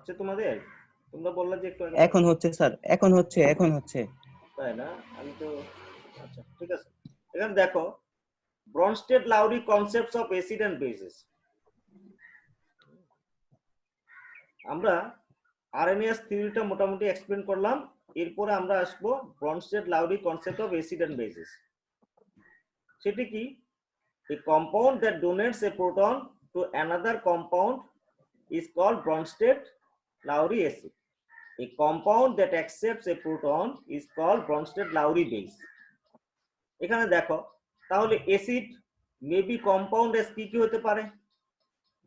হচ্ছে তোমাদের? তোমরা বললে যে একটু আগে এখন হচ্ছে স্যার, এখন হচ্ছে। তাই না? আমি তো আচ্ছা ঠিক আছে। এখানে দেখো Bronsted Lowry concepts of acid and bases. আমরা আরএনএস থিওরিটা মোটামুটি এক্সপ্লেন করলাম। এরপরে আমরা আসবো Bronsted Lowry concept of acid and bases. সেটি কি? A compound that donates a proton to another compound is called Bronsted-Lowry acid. A compound that accepts a proton is called Bronsted-Lowry base. এখানে দেখো তাহলে acid maybe compound S কি কি হতে পারে?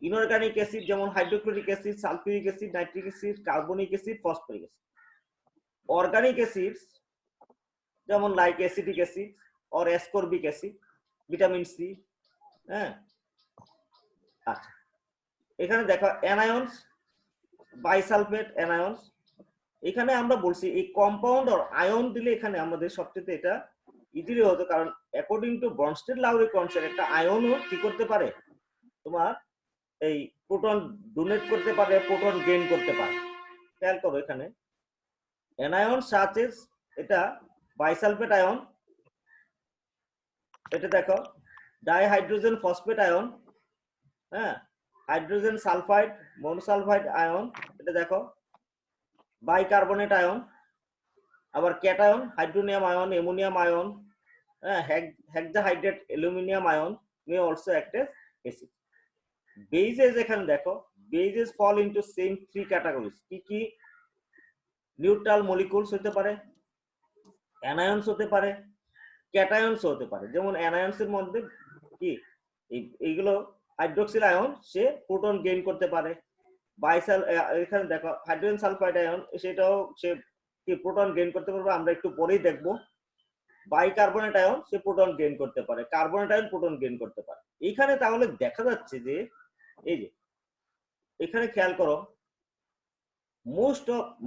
Inorganic acid যেমন hydrochloric acid, sulphuric acid, nitric acid, carbonic acid, phosphoric acid. Organic acids যেমন like acetic acid or ascorbic acid, vitamin C. হ্যাঁ, আচ্ছা এখানে দেখো অ্যানায়ন্স, বাইসালফেট অ্যানায়ন্স। এখানে আমরা বলছি এই কম্পাউন্ড আর আয়ন দিলে এখানে আমাদের সবচেয়ে এটা ইজিলি হতো, কারণ according to Brønsted Lowry concept একটা আয়নও কি করতে পারে তোমার এই প্রোটন ডোনেট করতে পারে, প্রোটন গেইন করতে পারে। খেয়াল করো এখানে অ্যানায়ন সাচেস, এটা বাইসালফেট আয়ন, এটা দেখো ডাইহাইড্রোজেন ফসফেট আয়ন, হ্যাঁ হাইড্রোজেন সালফাইড, মনোসালফাইড আয়ন, এটা দেখো বাইকার্বনেট আয়ন। আবার cation hydronium ion, ammonium ion, হ্যাঁ hexahydrate aluminium ion may also act as acid. Bases এখানে দেখো bases fall into same three categories. কি কি? নিউট্রাল মলিকুলস হতে পারে, অ্যানায়ন্স হতে পারে, ক্যাটায়ন্স হতে পারে। যেমন অ্যানায়ন্স এর মধ্যে কি এইগুলো হাইড্রোক্সিল আয়ন, সে প্রোটন গেইন করতে পারে। বাইসাল এখানে দেখো হাইড্রোজেন সালফাইড আয়ন, সেটাও সে কি প্রোটন গেইন করতে পারবে, আমরা একটু পরেই দেখবো। বাইকার্বনেট আয়ন সে প্রোটন গেইন করতে পারে, কার্বনেট আয়ন প্রোটন গেইন করতে পারে। এইখানে তাহলে দেখা যাচ্ছে যে এই যে এখানে খেয়াল করো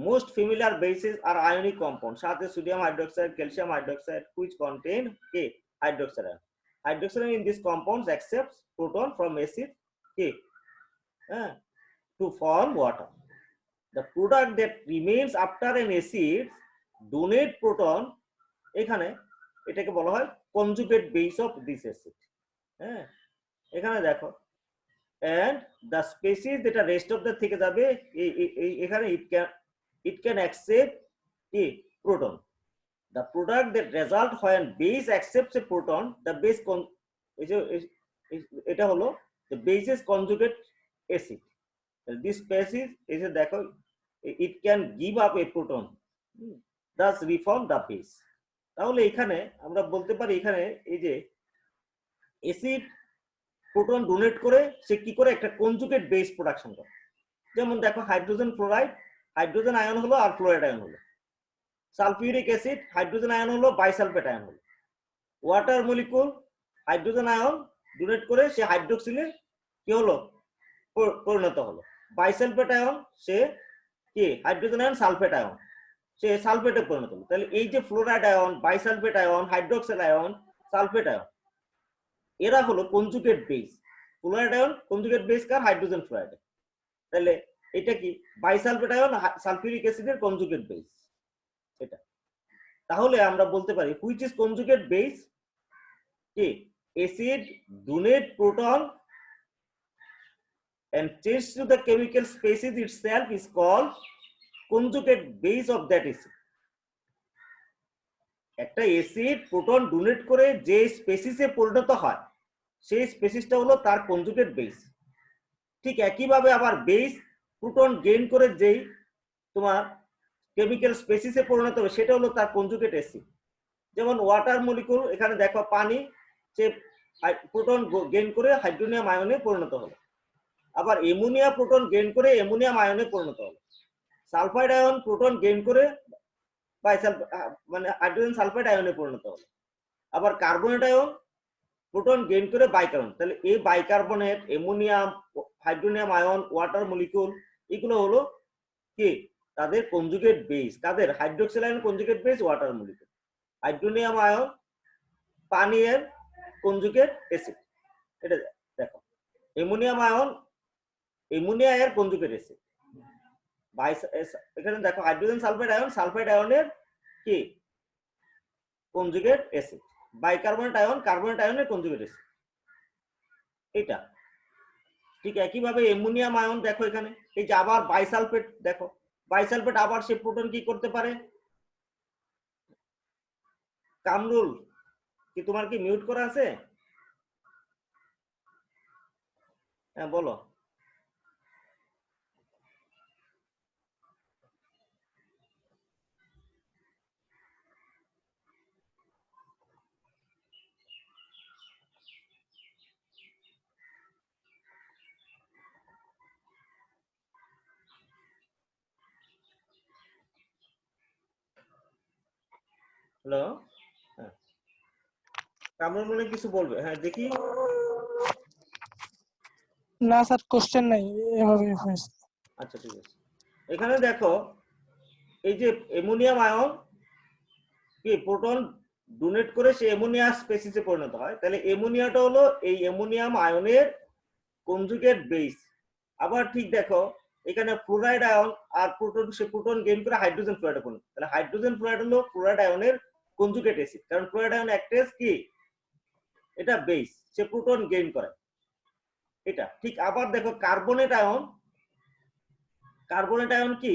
most familiar bases are ionic compounds such as sodium hydroxide, calcium hydroxide, which contain hydroxide ion. Hydroxide ion in these compounds accepts proton from acid to form water. The product that remains after an acid donate proton, এখানে এটাকে বলা হয় conjugate base of this acid. হ্যাঁ, এখানে দেখো and the species যেটা rest of the থেকে যাবে এখানে it can accept a proton. The product that result when base accepts a proton, the base এটা হলো the base's conjugate acid. This species is দেখো it can give up a proton, thus reform the base. তাহলে এখানে আমরা বলতে পারি এখানে এই যে অ্যাসিড প্রোটন ডোনেট করে সে কি করে একটা কনজুগেট বেস প্রোডাকশন করে। যেমন দেখো হাইড্রোজেন ফ্লোরাইড, হাইড্রোজেন আয়ন হলো আর ফ্লোরাইড আয়ন হলো। সালফিউরিক অ্যাসিড, হাইড্রোজেন আয়ন হলো বাইসালফেট আয়ন হলো। Water molecule hydrogen ion donate করে সে হাইড্রোক্সিলে কি হলো পরিণত হলো। বাইসালফেট আয়ন সে কি হাইড্রোজেন আয়ন সালফেট আয়ন, সে সালফেটে পরিণত হলো। তাহলে এই যে fluoride ion, bisulphate ion, hydroxyl ion, sulphate ion, এরা হলো conjugate base. Fluoride ion conjugate base কার? Hydrogen fluoride. তাহলে এটা কি বাইসালফেট আয়ন সালফিউরিক অ্যাসিডের কনজুগেট বেস এটা। তাহলে আমরা বলতে পারি হুইচ ইজ কনজুগেট বেস কি acid donate proton and change to the chemical species itself is called conjugate base of that acid. একটা অ্যাসিড প্রোটন ডোনেট করে যে স্পেসিসে পরিণত হয় সেই স্পেসিসটা হলো তার কনজুগেট বেস। ঠিক একইভাবে আবার বেস প্রোটন গেইন করে যেই তোমার কেমিক্যাল স্পেসিসে পরিণত হবে সেটা হলো তার কনজুগেট অ্যাসিড। যেমন ওয়াটার মলিকুল, এখানে দেখো পানি সে প্রোটন গেইন করে হাইড্রোনিয়াম আয়নে পরিণত হলো। আবার অ্যামোনিয়া প্রোটন গেইন করে অ্যামোনিয়াম আয়নে পরিণত হলো। সালফাইড আয়ন প্রোটন গেইন করে মানে হাইড্রোজেন সালফাইড আয়নে পরিণত হলো। আবার কার্বনেট আয়ন প্রোটন গেইন করে বাইকার্বনেট। তাহলে এই bicarbonate, ammonium, hydronium ion, water molecule এগুলো হলো কি তাদের কনজুগেট বেস। কাদের? Hydroxyl ion conjugate base water molecule, hydronium ion পানির কনজুগেট অ্যাসিড। এটা দেখো অ্যামোনিয়াম আয়ন অ্যামোনিয়া এর কনজুগেট অ্যাসিড। এখানে দেখো হাইড্রোজেন সালফাইড আয়নের কি কনজুগেট অ্যাসিড, কার্বনেট আয়নের কনজুগেট অ্যাসিড, এটা ঠিক একইভাবে অ্যামোনিয়াম আয়ন দেখো এখানে, এই যে আবার বাইসালফেট, দেখো বাইসালফেট আবার সে প্রোটন কি করতে পারে। কামরুল, কি তোমার কি মিউট করা আছে? হ্যাঁ বলো। হ্যালো, হ্যাঁ কামরুল মনে কিছু বলবে? হ্যাঁ দেখি। না স্যার, কোশ্চেন নাই, এভাবে হয়েছে। আচ্ছা ঠিক আছে। এখানে দেখো এই যে অ্যামোনিয়াম আয়ন কি প্রোটন ডোনেট করে সে অ্যামোনিয়া স্পেসিসে পরিণত হয়, তাহলে অ্যামোনিয়াটা হলো এই অ্যামোনিয়াম আয়নের কনজুগেট বেস। আবার ঠিক দেখো এখানে ফ্লোরাইড আয়ন আর সে প্রোটন গেইন করে হাইড্রোজেন ফ্লোরাইডে পরিণত, তাহলে হাইড্রোজেন ফ্লোরাইড হলো ফ্লোরাইড আয়নের কনজুগেট অ্যাসিড, কারণ ফ্লোরাইড আয়ন অ্যাক্টেস কি এটা বেস, সে প্রোটন গেইন করে এটা। ঠিক আবার দেখো কার্বনেট আয়ন কি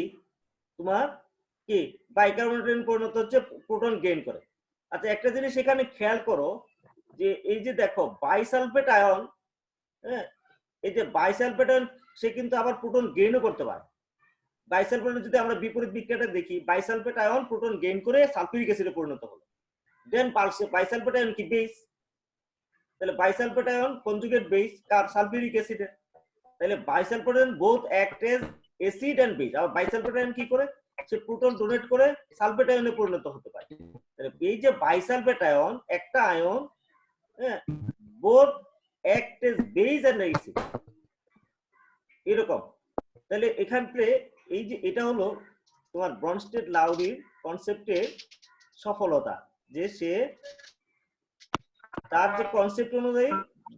তোমার কি বাইকার্বনেট পরিণত হচ্ছে, প্রোটন গেইন করে। আচ্ছা একটা জিনিস এখানে খেয়াল করো যে এই যে দেখো বাইসালফেট আয়ন, হ্যাঁ এই যে বাইসালফেট আয়ন সে কিন্তু আবার প্রোটন গেইনও করতে পারে। বাইসালফেট যদি আমরা বিপরীত বিক্রিয়াটা দেখি, বাইসালফেট আয়ন প্রোটন গেইন করে সালফিউরিক অ্যাসিডে পরিণত হলো, দেন বাইসালফেট আয়ন কি বেস, তাহলে বাইসালফেট আয়ন কনজুগেট বেস কার সালফিউরিক অ্যাসিডে, তাহলে bisulphate ion both act as acid and base. আর বাইসালফেট আয়ন কি করে, সে প্রোটন ডোনেট করে সালফেট আয়নে পরিণত হতে পারে। তাহলে এই যে বাইসালফেট আয়ন একটা আয়ন, হ্যাঁ both act as base and acid এরকম। তাহলে এখান থেকে এই যে এটা হলো তোমার ব্রনস্টেড লাউরির কনসেপ্টের সফলতা, যে সে তার যে কনসেপ্ট অনুযায়ী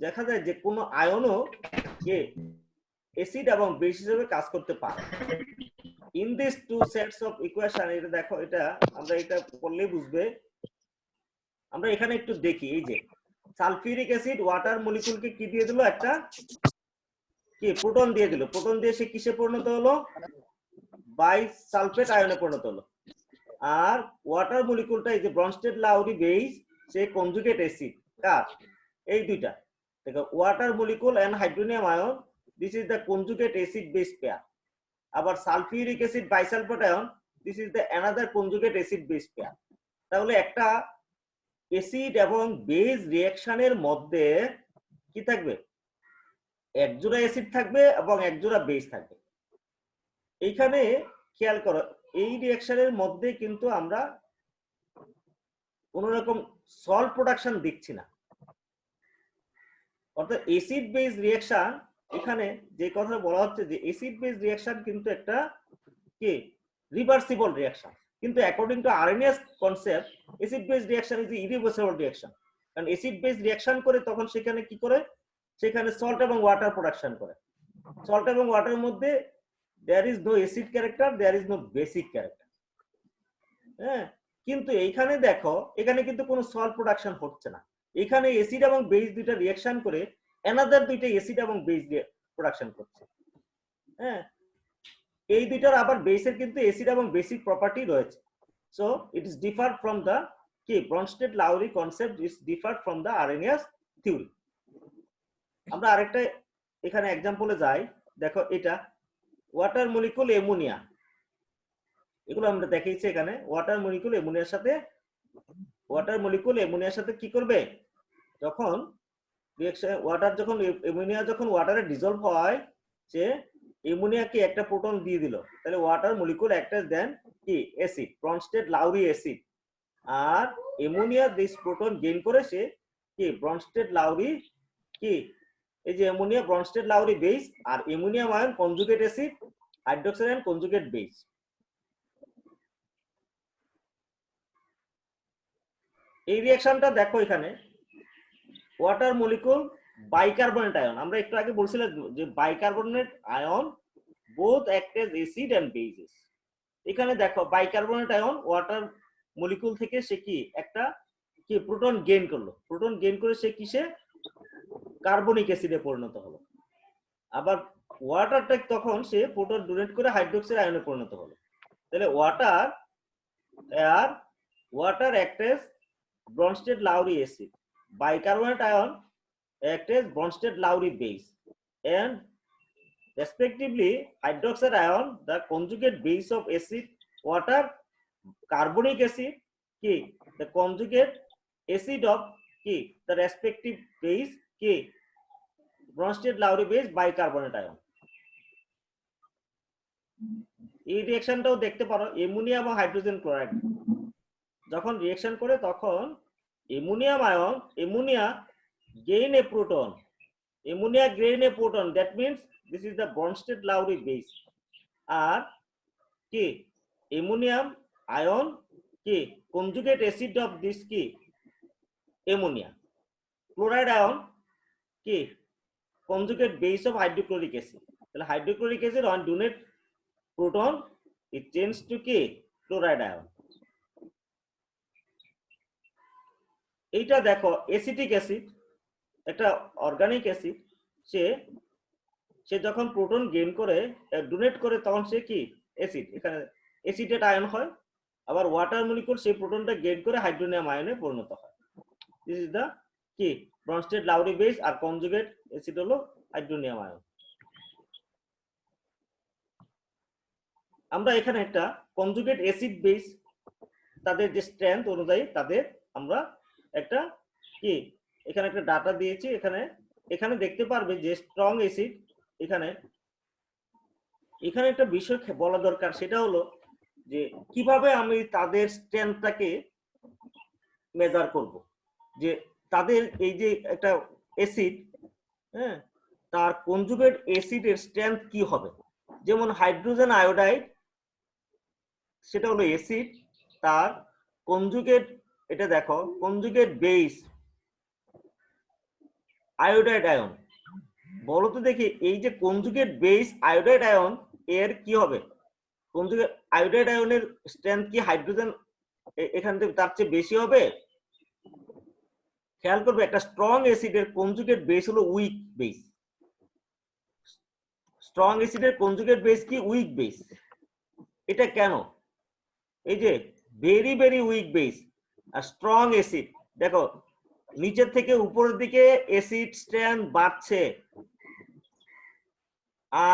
দেখা যায় যে কোনো আয়নও যে অ্যাসিড এবং বেস হিসেবে কাজ করতে পারে। In this two sets of equation, এটা দেখো এটা আমরা এটা পড়লেই বুঝবে। আমরা এখানে একটু দেখি, এই যে সালফিউরিক অ্যাসিড ওয়াটার মলিকুলকে কি দিয়ে দিল, একটা কি প্রোটন দিয়ে দিল, প্রোটন দিয়ে সে কিসে পরিণত হলো, বাইসালফেট আয়নে পরিণত হলো। আর ওয়াটার মলিকুলটা এই যে ব্রনস্টেড লাউরি বেস, সে কনজুগেট অ্যাসিড কার, এই দুইটা দেখো water molecule and hydronium ion, this is the conjugate acid base pair. আবার sulphuric acid bisulphate ion, this is the another conjugate acid base pair. তাহলে একটা অ্যাসিড এবং বেস রিঅ্যাকশনের মধ্যে কি থাকবে, একজোড়া অ্যাসিড থাকবে এবং একজোড়া বেস থাকবে। এইখানে খেয়াল করো এই রিঅ্যাকশনের মধ্যে কিন্তু আমরা কোন রকম সল্ট প্রোডাকশন দেখছি না, অর্থাৎ অ্যাসিড বেস রিঅ্যাকশন, এখানে যে কথা বলা হচ্ছে যে অ্যাসিড বেস রিঅ্যাকশন কিন্তু একটা কি রিভার্সিবল রিঅ্যাকশন, কিন্তু according to RNase concept acid base reaction is irreversible reaction. কারণ অ্যাসিড বেস রিঅ্যাকশন করে তখন সেখানে কি করে, সেখানে সল্ট এবং ওয়াটার প্রোডাকশন করে। সল্ট এবং ওয়াটারের মধ্যে there is no acid character, there is no basic character, হ্যাঁ কিন্তু এইখানে দেখো এখানে কিন্তু কোনো সল্ট প্রোডাকশন হচ্ছে না, এখানে অ্যাসিড এবং বেস দুইটা রিঅ্যাকশন করে অ্যানাদার দুইটা অ্যাসিড এবং বেস প্রোডাকশন করছে। হ্যাঁ এই দুইটার আবার বেসের কিন্তু অ্যাসিড এবং বেসিক প্রপার্টি রয়েছে। So it is differ from the কি Bronsted Lowry concept is differ from the Arrhenius theory. আমরা আরেকটা এখানে এক্সাম্পলে যাই, দেখো এটা ওয়াটার মলিকুল অ্যামোনিয়া, এগুলো আমরা দেখাইছি এখানে। ওয়াটার মলিকুল অ্যামোনিয়ার সাথে কি করবে, যখন রিঅ্যাকশন ওয়াটার যখন অ্যামোনিয়া যখন ওয়াটারে ডিসলভ হয়, সে অ্যামোনিয়াকে একটা প্রোটন দিয়ে দিল, তাহলে ওয়াটার মলিকুল অ্যাক্ট দেন কি অ্যাসিড, ব্রনস্টেড লাউরি অ্যাসিড। আর অ্যামোনিয়া দিস প্রোটন গেইন করে সে কি ব্রনস্টেড লাউরি কি, এই যে অ্যামোনিয়া ব্রনস্টেড লাউরি বেস, আর ammonium ion conjugate acid, hydroxide ion conjugate base. এই রিঅ্যাকশনটা দেখো এখানে ওয়াটার মলিকুল বাইকার্বনেট আয়ন, আমরা একটু আগে বলছিলাম যে bicarbonate ion both act as acid and bases. এখানে দেখো বাইকার্বনেট আয়ন ওয়াটার মলিকুল থেকে সে কি একটা কি প্রোটন গেইন করলো, প্রোটন গেইন করে সে কিসে কার্বনিক অ্যাসিডে পরিণত হলো। আবার ওয়াটারটা তখন সে প্রোটন ডোনেট করে হাইড্রোক্সাইড আয়নে পরিণত হলো। তাহলে water act age Bronsted-Lowry acid, bicarbonate ion act as Bronsted-Lowry base, and respectively hydroxide ion the conjugate base of acid water, carbonic acid ki the conjugate acid of ki the respective base ki Bronsted-Lowry base bicarbonate ion. এই রিঅ্যাকশনটাও দেখতে পারো ammonia এবং hydrogen chloride যখন reaction করে তখন ammonia gain a proton, that means this is the Bronsted-Lowry base, আর কি ammonium ion কি conjugate acid of this কি ammonia, chloride ion কি conjugate base of hydrochloric acid, তাহলে hydrochloric acid on donate proton it changes to কি chloride ion. এইটা দেখো acetic acid একটা organic acid, সে যখন প্রোটন গেইন করে ডোনেট করে তখন সে কি অ্যাসিড, এখানে অ্যাসিডেট আয়ন হয়। আবার ওয়াটার মলিকুল সেই প্রোটনটা গেইন করে হাইড্রোনিয়াম আয়নে পরিণত হয়। দিস ইজ দা কি Bronsted-Lowry বেস, আর কনজুগেট অ্যাসিড হলো হাইড্রোনিয়াম আয়ন। আমরা এখানে একটা কনজুগেট অ্যাসিড বেস তাদের যে স্ট্রেংথ অনুযায়ী তাদের আমরা একটা কি এখানে একটা ডাটা দিয়েছি, এখানে দেখতে পারবে যে স্ট্রং অ্যাসিড, এখানে একটা বিষয় বলা দরকার, সেটা হলো যে কিভাবে আমি তাদের স্ট্রেংথটাকে মেজার করব, যে তাদের এই যে একটা অ্যাসিড, হ্যাঁ, তার কনজুগেট অ্যাসিডের স্ট্রেংথ কি হবে। যেমন হাইড্রোজেন আয়োডাইড সেটা হলো অ্যাসিড, তার কনজুগেট এটা দেখো কনজুগেট বেস আয়োডাইড আয়ন, বলো তো দেখি এই যে কনজুগেট বেস আয়োডাইড আয়ন এর কি হবে, কনজুগেট আয়োডাইড আয়নের স্ট্রেংথ কি হাইড্রোজেন এখান থেকে তার চেয়ে বেশি হবে? খেয়াল করবে একটা স্ট্রং অ্যাসিডের কনজুগেট বেস হলো উইক বেস, স্ট্রং অ্যাসিডের কনজুগেট বেস কি উইক বেস। এটা কেন? এই যে ভেরি ভেরি উইক বেস আর স্ট্রং অ্যাসিড, দেখো নিচের থেকে উপরের দিকে অ্যাসিড স্ট্রেংথ বাড়ছে,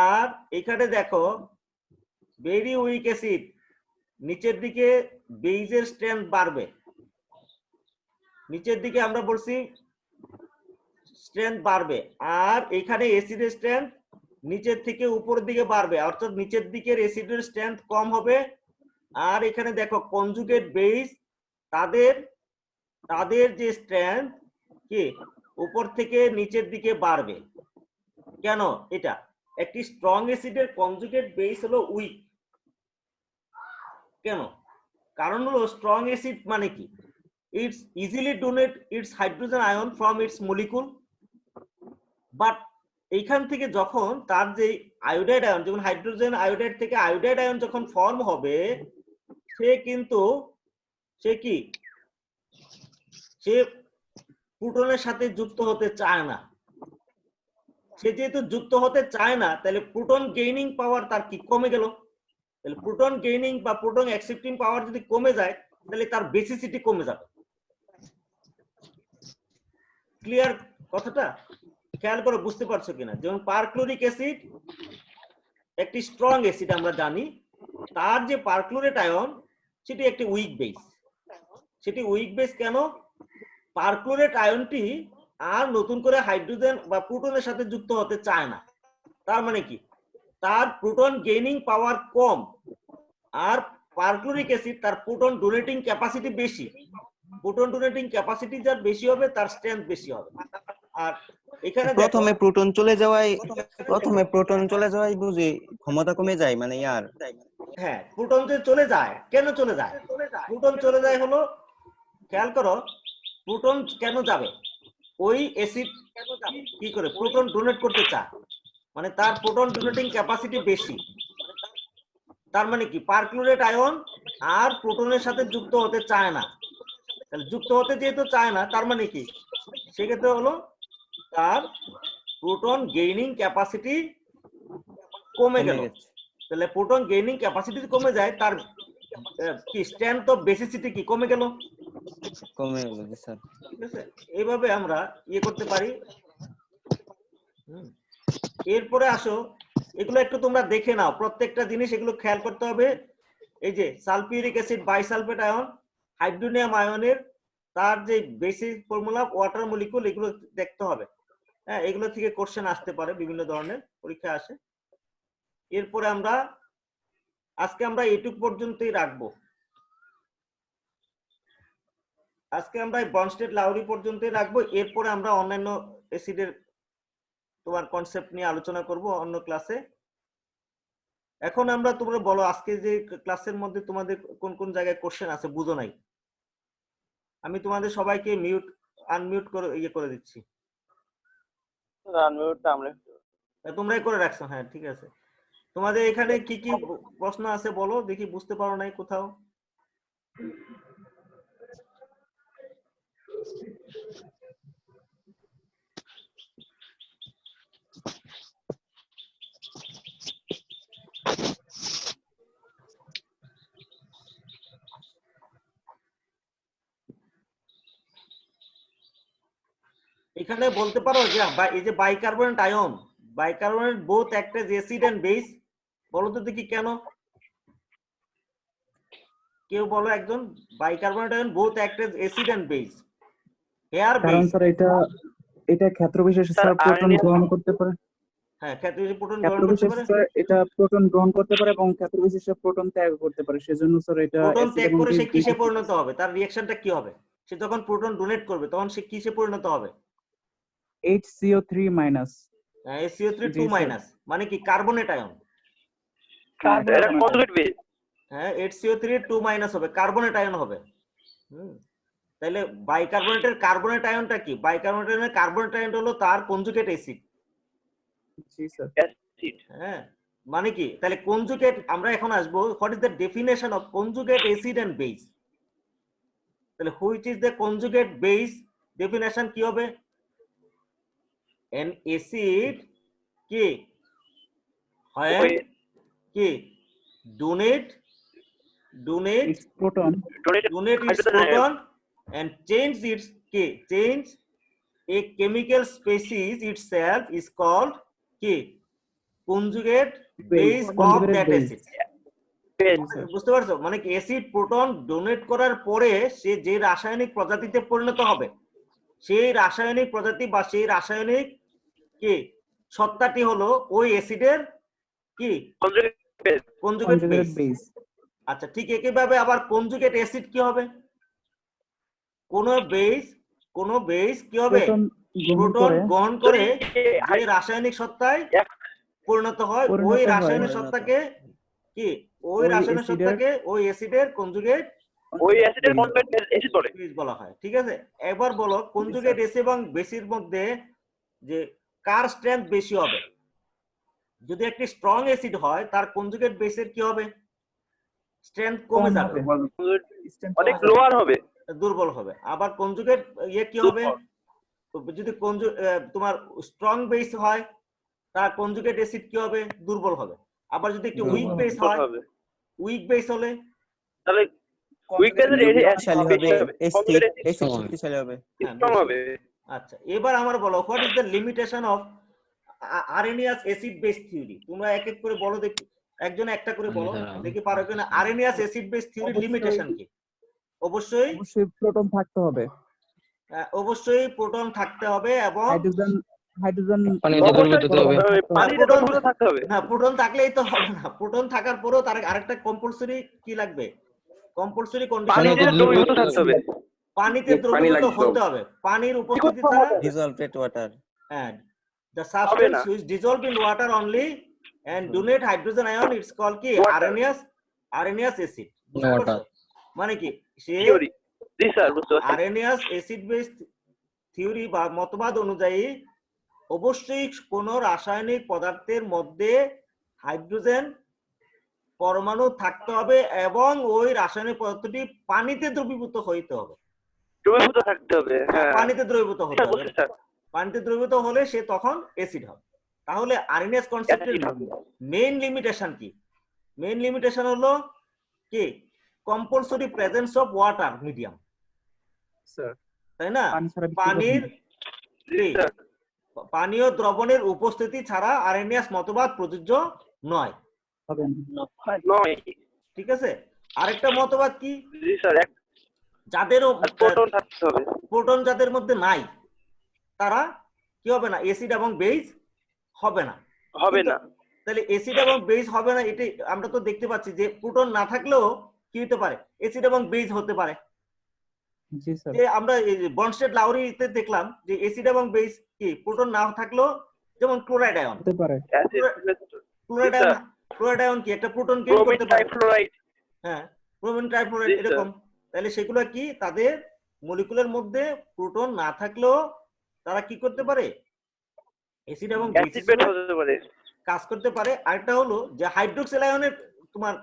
আর এখানে দেখো ভেরি উইক অ্যাসিড নিচের দিকে বেজের স্ট্রেংথ বাড়বে, নিচের দিকে আমরা বলছি স্ট্রেংথ বাড়বে, আর এখানে অ্যাসিডের স্ট্রেংথ নিচের থেকে উপরের দিকে বাড়বে, অর্থাৎ নিচের দিকের অ্যাসিডের স্ট্রেংথ কম হবে। আর এখানে দেখো কনজুগেট বেস তাদের যে স্ট্রেংথ কি উপর থেকে নিচের দিকে বাড়বে। কেন? এটা একটি স্ট্রং অ্যাসিডের কনজুগেট বেস হলো উইক। কেন? কারণ হলো স্ট্রং অ্যাসিড মানে কি, it's easily donate it's hydrogen ion from its molecule, but এইখান থেকে যখন তার যে আয়োডাইড আয়ন, যেমন হাইড্রোজেন আয়োডাইড থেকে আয়োডাইড আয়ন যখন ফর্ম হবে, সে প্রোটনের সাথে যুক্ত হতে চায় না। সে যেহেতু যুক্ত হতে চায় না, তাহলে প্রোটন গেইনিং পাওয়ার তার কি কমে গেল। তাহলে প্রোটন গেইনিং বা প্রোটন অ্যাকসেপ্টিং পাওয়ার যদি কমে যায়, তাহলে তার বেসিসিটি কমে যাবে। ক্লিয়ার কথাটা? খেয়াল করে বুঝতে পারছো কিনা? যেমন পারক্লোরিক অ্যাসিড একটি স্ট্রং অ্যাসিড আমরা জানি, তার যে পারক্লোরেট আয়ন সেটি একটি উইক বেস। সেটি উইক বেস কেন? পারক্লোরেট আয়নটি আর নতুন করে হাইড্রোজেন বা প্রোটনের সাথে যুক্ত হতে চায় না। তার মানে কি, তার প্রোটন গেইনিং পাওয়ার কম, আর পারক্লোরিক অ্যাসিড তার প্রোটন ডোনেটিং ক্যাপাসিটি বেশি। প্রোটন ডোনেটিং ক্যাপাসিটি যার বেশি হবে তার স্ট্রেংথ বেশি হবে। আর এখানে প্রথমে প্রোটন চলে যাওয়াই বুঝি ক্ষমতা কমে যায়, মানে ইয়ার হ্যাঁ, প্রোটন যে চলে যায়, কেন চলে যায়? প্রোটন চলে যায় হলো, খেয়াল করো প্রোটন কেন যাবে, ওই অ্যাসিড কি করে প্রোটন ডোনেট করতে চায়, মানে তার প্রোটন ডোনেটিং ক্যাপাসিটি বেশি। তার মানে কি পারক্লোরেট আয়ন আর প্রোটনের সাথে যুক্ত হতে চায় না, তাহলে যুক্ত হতে যেহেতু চায় না তার মানে কি সেক্ষেত্রে হলো তার প্রোটন গেইনিং ক্যাপাসিটি কমে গেল। তাহলে প্রোটন গেইনিং ক্যাপাসিটি কমে যায়, তার কি স্ট্রেংথ অফ বেসিসিটি কি কমে গেল। কমে গেল স্যার। ঠিক আছে, এইভাবে আমরা ইয়ে করতে পারি। এরপরে আসো, এগুলো একটু তোমরা দেখে নাও, প্রত্যেকটা জিনিস এগুলো খেয়াল করতে হবে। এই যে sulphuric acid bisulphate ion, hydronium আয়নের তার যে বেসিক ফর্মুলা ওয়াটার মলিকুল, এগুলো দেখতে হবে। হ্যাঁ, এগুলো থেকে কোশ্চেন আসতে পারে, বিভিন্ন ধরনের পরীক্ষা আসে। এরপরে আমরা আজকে আমরা এটুক পর্যন্তই রাখবো। আজকে আমরা ব্রনস্টেড লাউরি পর্যন্তই রাখবো। এরপরে আমরা অন্যান্য অ্যাসিডের তোমার কনসেপ্ট নিয়ে আলোচনা করব অন্য ক্লাসে। এখন আমরা তোমরা বলো আজকে যে ক্লাসের মধ্যে তোমাদের কোন কোন জায়গায় কোশ্চেন আছে বুঝো নাই। আমি তোমাদের সবাইকে মিউট আনমিউট করে ইয়ে করে দিচ্ছি। আনমিউটটা আমরা তোমরাই করে রাখছো? হ্যাঁ ঠিক আছে। তোমাদের এখানে কি কি প্রশ্ন আছে বলো দেখি, বুঝতে পারো নাই কোথাও? এখানে বলতে পারো যে এই যে bicarbonate ion, bicarbonate both act as acid and base, বলো তো দেখি কেন? কেউ বলো একজন। Bicarbonate ion both act as acid and base. Here কারণ বেস। স্যার এটা ক্ষেত্র বিশেষে স্যার প্রোটন গ্রহণ করতে পারে। হ্যাঁ, ক্ষেত্র বিশেষে প্রোটন গ্রহণ ক্ষেত্র করতে বিশেষে পারে, স্যার এটা প্রোটন গ্রহণ করতে পারে এবং ক্ষেত্র বিশেষে প্রোটন ত্যাগ করতে পারে। সেজন্য স্যার এটা প্রোটন অ্যাসিড ত্যাগ এবং করে সে বেস কিসে পরিণত হবে? তার রিঅ্যাকশনটা কি হবে? সে যখন প্রোটন ডোনেট করবে তখন সে কিসে পরিণত হবে? HCO3-। HCO3 মানে কি কার্বনেট আয়ন। এটা কনজুগেট বেস। হ্যাঁ, HCO3 হবে, কার্বনেট আয়ন হবে। তাহলে বাইকার্বনেটের কার্বনেট আয়নটা কি? বাইকার্বনেটের কার্বনেট আয়ন হলো তার কনজুগেট অ্যাসিড। জি স্যার। অ্যাসিড। হ্যাঁ, মানে কি তাহলে কনজুগেট, আমরা এখন আসবো what is the definition of conjugate acid and base. তাহলে which is the conjugate base, definition কি হবে? an acid কি হয় কি donate It's proton. donate its proton and change its কি change a chemical species itself is called কি conjugate base of Conjugate that base. acid। বুঝতে পারছো? মানে কি অ্যাসিড প্রোটন ডোনেট করার পরে সে যে রাসায়নিক প্রজাতিতে পরিণত হবে, সেই রাসায়নিক প্রজাতি বা সেই রাসায়নিক কি সত্তাটি হলো ওই অ্যাসিডের কি কনজুগেট বেস। আচ্ছা, ঠিক একইভাবে আবার কনজুগেট অ্যাসিড কি হবে? কোন বেস কি হবে? প্রোটন গ্রহণ করে যে রাসায়নিক সত্তায় পরিণত হয়, ওই রাসায়নিক সত্তাকে কি ওই রাসায়নিক সত্তাকে ওই অ্যাসিডের কনজুগেট ওই অ্যাসিডের কনজুগেট অ্যাসিড বলে বেস বলা হয়। ঠিক আছে, এবার বলো কনজুগেট অ্যাসিড এবং বেসের মধ্যে যে কার স্ট্রেংথ বেশি হবে? যদি একটি স্ট্রং অ্যাসিড হয় তার কনজুগেট বেসের কি হবে? স্ট্রেংথ কমে যাবে, অনেক লোয়ার হবে, দুর্বল হবে। আবার কনজুগেট ইয়ে কি হবে? যদি তোমার স্ট্রং বেস হয় তার কনজুগেট অ্যাসিড কি হবে? দুর্বল হবে। আবার যদি একটু উইক বেস হয়, উইক বেস হলে তাহলে উইক বেসের শক্তিশালী হবে। স্ট্রং হবে। আচ্ছা, এবার আমার বলো what is the limitation of Arrhenius acid base theory. তোমরা এক এক করে বলো দেখি, একজন একটা করে বলো দেখি পারো কিনা। আরেনিয়াস অ্যাসিড বেস থিওরির লিমিটেশন কি? অবশ্যই প্রোটন থাকতে হবে, অবশ্যই প্রোটন থাকতে হবে এবং হাইড্রোজেন থাকতে হবে। না, প্রোটন থাকলেই তো হবে না, প্রোটন থাকার পরেও তার আরেকটা কম্পালসরি কি লাগবে? কম্পালসরি কন্ডিশন থাকতে হবে, পানিতে দ্রবীভূত হতে হবে। পানির উপস্থিতি ছাড়া dissolved water, and the substance which dissolve in water only and donate hydrogen ion, it's called কি areneous acid। মানে কি সে আরেনিয়াস অ্যাসিড বেস থিওরি বা মতবাদ অনুযায়ী অবশ্যই কোন রাসায়নিক পদার্থের মধ্যে হাইড্রোজেন পরমাণু থাকতে হবে এবং ওই রাসায়নিক পদার্থটি পানিতে দ্রবীভূত হইতে হবে। দ্রবীভূত থাকতে হবে, হ্যাঁ। পানিতে দ্রবীভূত হতে স্যার হবে। বলছি স্যার, পানিতে দ্রবীভূত হলে সে তখন অ্যাসিড হবে। তাহলে আরএনএস কনসেপ্টের অ্যাসিড হবে। মেইন লিমিটেশন কি? মেইন লিমিটেশন হলো কি compulsory presence of water medium, sir তাই না? পানি ছাড়া বিক্রি পানির জি স্যার, পানীয় দ্রবণের উপস্থিতি ছাড়া আরএনএস মতবাদ প্রযোজ্য নয়, হবে না। নয়। ঠিক আছে? আরেকটা মতবাদ কি? জি স্যার, এক যাদেরও প্রোটন থাকতে হবে। প্রোটন যাদের মধ্যে নাই তারা কি হবে না, অ্যাসিড এবং বেস হবে না। হবে না। তাহলে অ্যাসিড এবং বেস হবে না, এটি আমরা তো দেখতে পাচ্ছি যে প্রোটন না থাকলেও কি হতে পারে, অ্যাসিড এবং বেস হতে পারে। জি স্যার যে আমরা বনস্টেড লাউরিতে দেখলাম যে অ্যাসিড এবং বেস কি প্রোটন না থাকলেও, যেমন ক্লোরাইড আয়ন, হতে পারে। ক্লোরাইড আয়ন, ক্লোরাইড আয়ন কি একটা প্রোটন গেইন ব্রোমিন করতে পারে, ট্রাইফ্লোরাইড। হ্যাঁ ব্রোমিন ট্রাইফ্লোরাইড জি, স্যার। এরকম। তাহলে সেগুলো কি তাদের মলিকুলের মধ্যে প্রোটন না থাকলেও তারা কি করতে পারে, অ্যাসিড এবং বেস অ্যাসিড বেড হতে পারে। কাজ করতে পারে। আরেকটা হলো যে হাইড্রোক্সিল আয়নের তোমার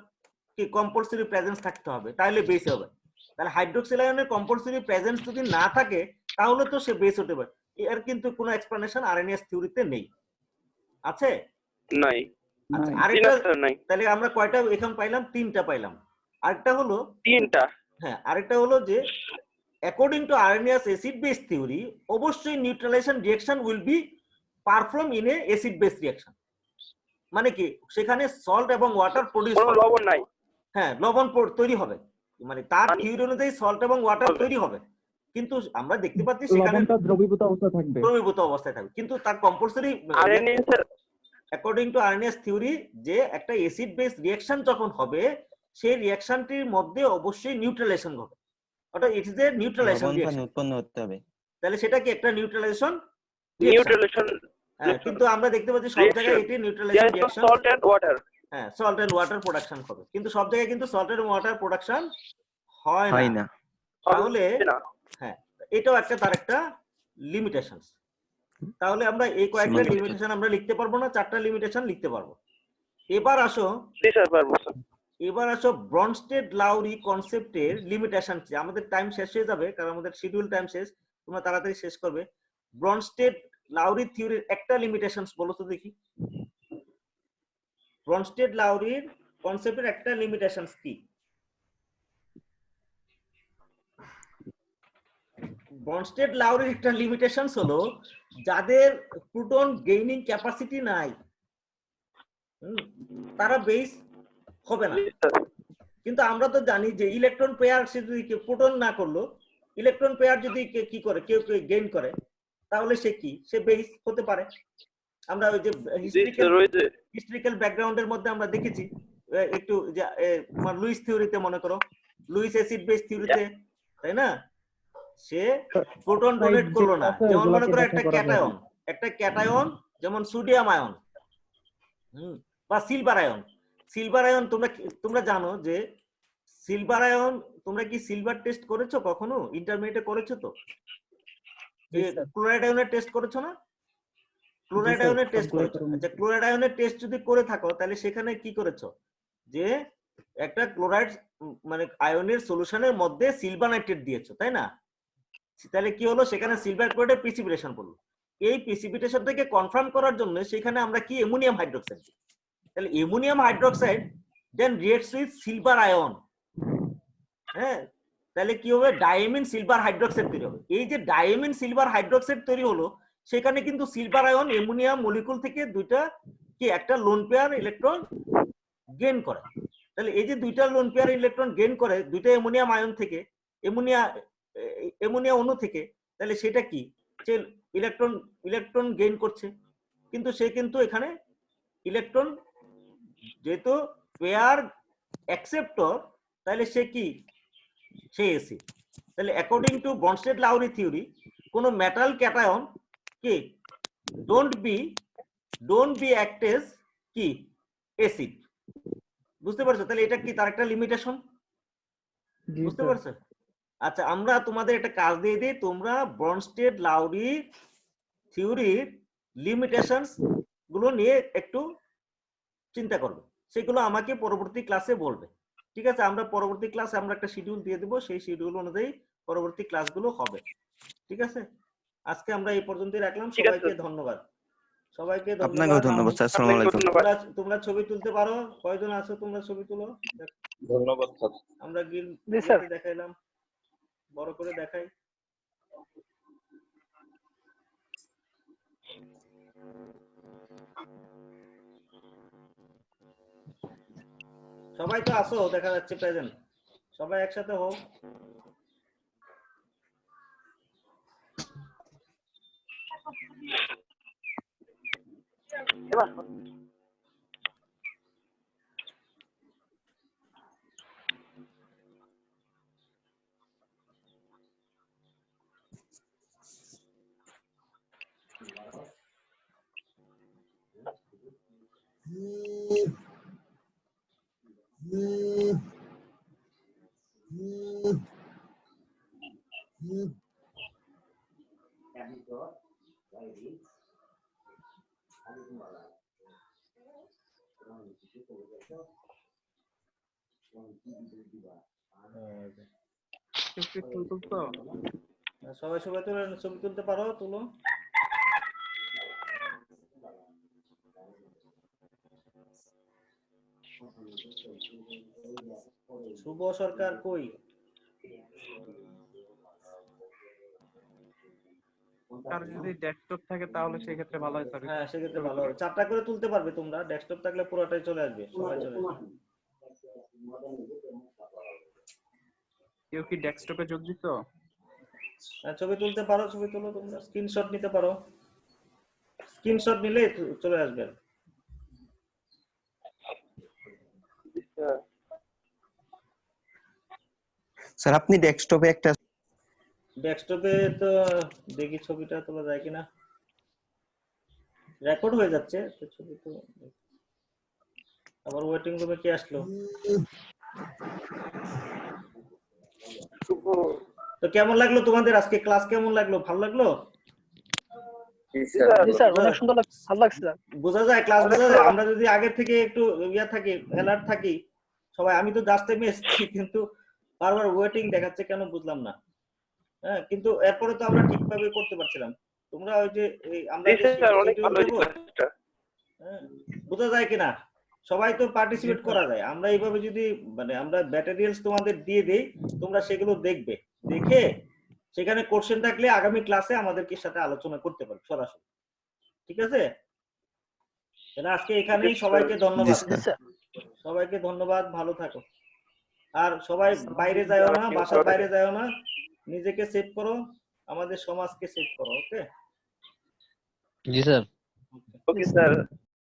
কি কম্পালসরি প্রেজেন্স থাকতে হবে, তাহলে বেস হবে। তাহলে হাইড্রোক্সিল আয়নের কম্পালসরি প্রেজেন্স যদি না থাকে তাহলে তো সে বেস হতে পারে। এর কিন্তু কোনো এক্সপ্লেনেশন আরএনএস থিওরিতে নেই, আছে? নাই। আচ্ছা, নাই। জি আরেকটা, না স্যার, নাই। তাহলে আমরা কয়টা এখন পাইলাম? তিনটা পাইলাম। আরেকটা হলো, তিনটা। হ্যাঁ আরেকটা হলো যে according to Arrhenius acid base theory অবশ্যই neutralisation reaction will be perform in a acid base reaction. মানে কি সেখানে সল্ট এবং ওয়াটার প্রডিউস কোনো হবে, লবণ নাই। হ্যাঁ লবণ তৈরি হবে, মানে তার পানি। থিওরি অনুযায়ী সল্ট এবং ওয়াটার হবে। তৈরি হবে। কিন্তু আমরা দেখতে পাচ্ছি সেখানে লবণটা দ্রবীভূত অবস্থা থাকবে। দ্রবীভূত অবস্থায় থাকবে, কিন্তু তার compulsory RNA sir, according to RNase theory যে একটা অ্যাসিড বেস রিঅ্যাকশন যখন হবে সেই রিঅ্যাকশনটির মধ্যে অবশ্যই নিউট্রালাইজেশন হবে, অর্থাৎ ইট ইজ এ নিউট্রালাইজেশন লবণ পানি রিঅ্যাকশন। উৎপন্ন হতে হবে। তাহলে সেটা কি একটা নিউট্রালাইজেশন রিঅ্যাকশন? নিউট্রালাইজেশন। কিন্তু আমরা দেখতে পাচ্ছি সব জায়গায় এটি neutralisation There is no reaction, salt and water. হ্যাঁ সল্ট এন্ড ওয়াটার প্রোডাকশন হবে, কিন্তু সব জায়গায় কিন্তু সল্ট এন্ড ওয়াটার প্রোডাকশন হয় হয় না। না। তাহলে হবে না। হ্যাঁ এটাও একটা তার একটা লিমিটেশন। তাহলে আমরা এই কয়েকটা সীমাবদ্ধতা। লিমিটেশন আমরা লিখতে পারবো না, চারটা লিমিটেশন লিখতে পারবো। এবার আসো, জি স্যার, পারবো স্যার। এবার আসো ব্রনস্টেড লাউরি কনসেপ্টের লিমিটেশন কি। আমাদের টাইম শেষ হয়ে যাবে কারণ আমাদের শিডিউল টাইম শেষ, তোমরা তাড়াতাড়ি শেষ করবে। ব্রনস্টেড লাউরি থিওরির একটা লিমিটেশনস বলো তো দেখি। ব্রনস্টেড লাউরির কনসেপ্টের একটা লিমিটেশনস কি? ব্রনস্টেড লাউরির একটা লিমিটেশনস হলো যাদের প্রোটন গেইনিং ক্যাপাসিটি নাই তারা বেস হবে না। জি স্যার। কিন্তু আমরা তো জানি যে ইলেকট্রন পেয়ার সে যদি প্রোটন না করলো, ইলেকট্রন পেয়ার যদি কি করে কেউ গেইন করে তাহলে সে কি, সে বেস হতে পারে। আমরা ওই যে জি স্যার, ওই যে হিস্ট্রিক্যাল ব্যাকগ্রাউন্ডের মধ্যে আমরা দেখেছি একটু যে তোমার লুইস থিওরিতে মনে করো, লুইস অ্যাসিড বেস থিওরিতে, তাই না? সে প্রোটন ডোনেট করলো না, যেমন মনে করো একটা ক্যাটায়ন যেমন সোডিয়াম আয়ন বা সিলভার আয়ন। সিলভার আয়ন তোমরা জানো যে সিলভার আয়ন, তোমরা কি সিলভার টেস্ট করেছো কখনো? ইন্টারমিডিয়েটে করেছো তো? ক্লোরাইড আয়নের টেস্ট করেছো না? ক্লোরাইড আয়নের টেস্ট করেছো। আচ্ছা, ক্লোরাইড আয়নের টেস্ট যদি করে থাকো তাহলে সেখানে কি করেছো যে একটা ক্লোরাইড মানে আয়নের সলিউশনের মধ্যে সিলভার নাইট্রেট দিয়েছো, তাই না? তাহলে কি হলো, সেখানে সিলভার ক্লোরাইডের প্রিসিপিটেশন পড়লো। এই প্রিসিপিটেশনটাকে কনফার্ম করার জন্য সেখানে আমরা কি অ্যামোনিয়াম হাইড্রোক্সাইড, তাহলে ammonium hydroxide then reacts with silver ion, হ্যাঁ তাহলে কি হবে, ডাইমিন সিলভার হাইড্রোক্সাইড তৈরি হবে। এই যে ডাইমিন সিলভার হাইড্রোক্সাইড তৈরি হলো সেখানে কিন্তু সিলভার আয়ন অ্যামোনিয়াম মলিকুল থেকে দুইটা কি একটা লোন পেয়ার ইলেকট্রন গেইন করে। তাহলে এই যে দুইটা লোন পেয়ার ইলেকট্রন গেইন করে দুইটা অ্যামোনিয়াম আয়ন থেকে, অ্যামোনিয়া অণু থেকে, তাহলে সেটা কি, সে ইলেকট্রন গেইন করছে। কিন্তু সে কিন্তু এখানে ইলেকট্রন যেহেতু পেয়ার অ্যাকসেপ্টর, তাহলে সে কি, সে অ্যাসিড। তাহলে অ্যাকর্ডিং টু ব্রনস্টেড লাউরি থিওরি কোন মেটাল ক্যাটায়ন কি ডোন্ট বি অ্যাক্ট এজ কি অ্যাসিড। বুঝতে পারছো? তাহলে এটা কি তার একটা লিমিটেশন, বুঝতে পারছো? আচ্ছা, আমরা তোমাদের একটা কাজ দিয়ে দিই, তোমরা ব্রনস্টেড লাউরি থিওরির লিমিটেশনস গুলো নিয়ে একটু চিন্তা করবে। সেগুলো আমাকে পরবর্তী ক্লাসে বলবে। ঠিক আছে, আমরা পরবর্তী ক্লাসে আমরা একটা শিডিউল দিয়ে দেবো, সেই শিডিউল অনুযায়ী পরবর্তী ক্লাসগুলো হবে। ঠিক আছে, আজকে আমরা এই পর্যন্তই রাখলাম। ঠিক আছে। সবাইকে ধন্যবাদ, সবাইকে আপনাকেও ধন্যবাদ স্যার। আসসালামু আপনাকে আলাইকুম। ধন্যবাদ। তোমরা ছবি তুলতে পারো, কয়জন আছো তোমরা ছবি তুলো। ধন্যবাদ স্যার। আমরা জি স্যার। দেখাইলাম, বড় করে দেখাই। সবাই তো আসো, দেখা যাচ্ছে প্রেজেন্ট, সবাই একসাথে হোক। সবাই সবাই তুলে ছবি তুলতে পারো, তুলো। শুভ সরকার কই? আর যদি ডেস্কটপ থাকে তাহলে সেই ক্ষেত্রে ভালো হয় স্যার। হ্যাঁ, সেক্ষেত্রে ভালো হবে। 4টা করে তুলতে পারবে তোমরা, ডেস্কটপ থাকলে পুরোটাই চলে আসবে, সবাই চলে আসবে। কেউ কি ডেস্কটপে যোগ দিত? হ্যাঁ, ছবি তুলতে পারো, ছবি তুলো তোমরা, স্ক্রিনশট নিতে পারো, স্ক্রিনশট নিলে চলে আসবে। স্যার আপনি ডেস্কটপে একটা ডেস্কটপে তো দেখি ছবিটা তোলা যায় কিনা, রেকর্ড হয়ে যাচ্ছে তো ছবি তো। আবার ওয়েটিং রুমে কে আসলো? শুভ। তো কেমন লাগলো তোমাদের আজকে ক্লাস? কেমন লাগলো? ভালো লাগলো? জি স্যার। জি স্যার, অনেক সুন্দর লাগছে, ভালো লাগছে স্যার। বোঝা যায় ক্লাস বোঝা যায়। আমরা যদি আগে থেকে একটু থাকি, অ্যালার্ট থাকি সবাই। আমি তো জাস্ট টাইমে এসেছি, কিন্তু বারবার ওয়েটিং দেখাচ্ছে কেন বুঝলাম না। হ্যাঁ, কিন্তু এরপরে তো আমরা ঠিকভাবে করতে পারছিলাম। তোমরা ওই যে আমরা জি যে স্যার, অনেক schedule ভালো দেবো, হয়েছে। হ্যাঁ, বোঝা যায় কিনা? সবাই তো পার্টিসিপেট করা যায়। আমরা এইভাবে যদি মানে আমরা ম্যাটেরিয়ালস তোমাদের দিয়ে দেই, তোমরা সেগুলো দেখবে, দেখে সেখানে কোশ্চেন থাকলে আগামী ক্লাসে আমাদেরকে সাথে আলোচনা করতে পারবে সরাসরি। ঠিক আছে, তাহলে আজকে এখানেই সবাইকে ধন্যবাদ। জি স্যার। সবাইকে ধন্যবাদ, ভালো থাকো। আর সবাই বাইরে যাও না, বাসার বাইরে যাও না, নিজেকে সেভ করো, আমাদের সমাজকে সেভ করো। ওকে জি স্যার। Okay sir.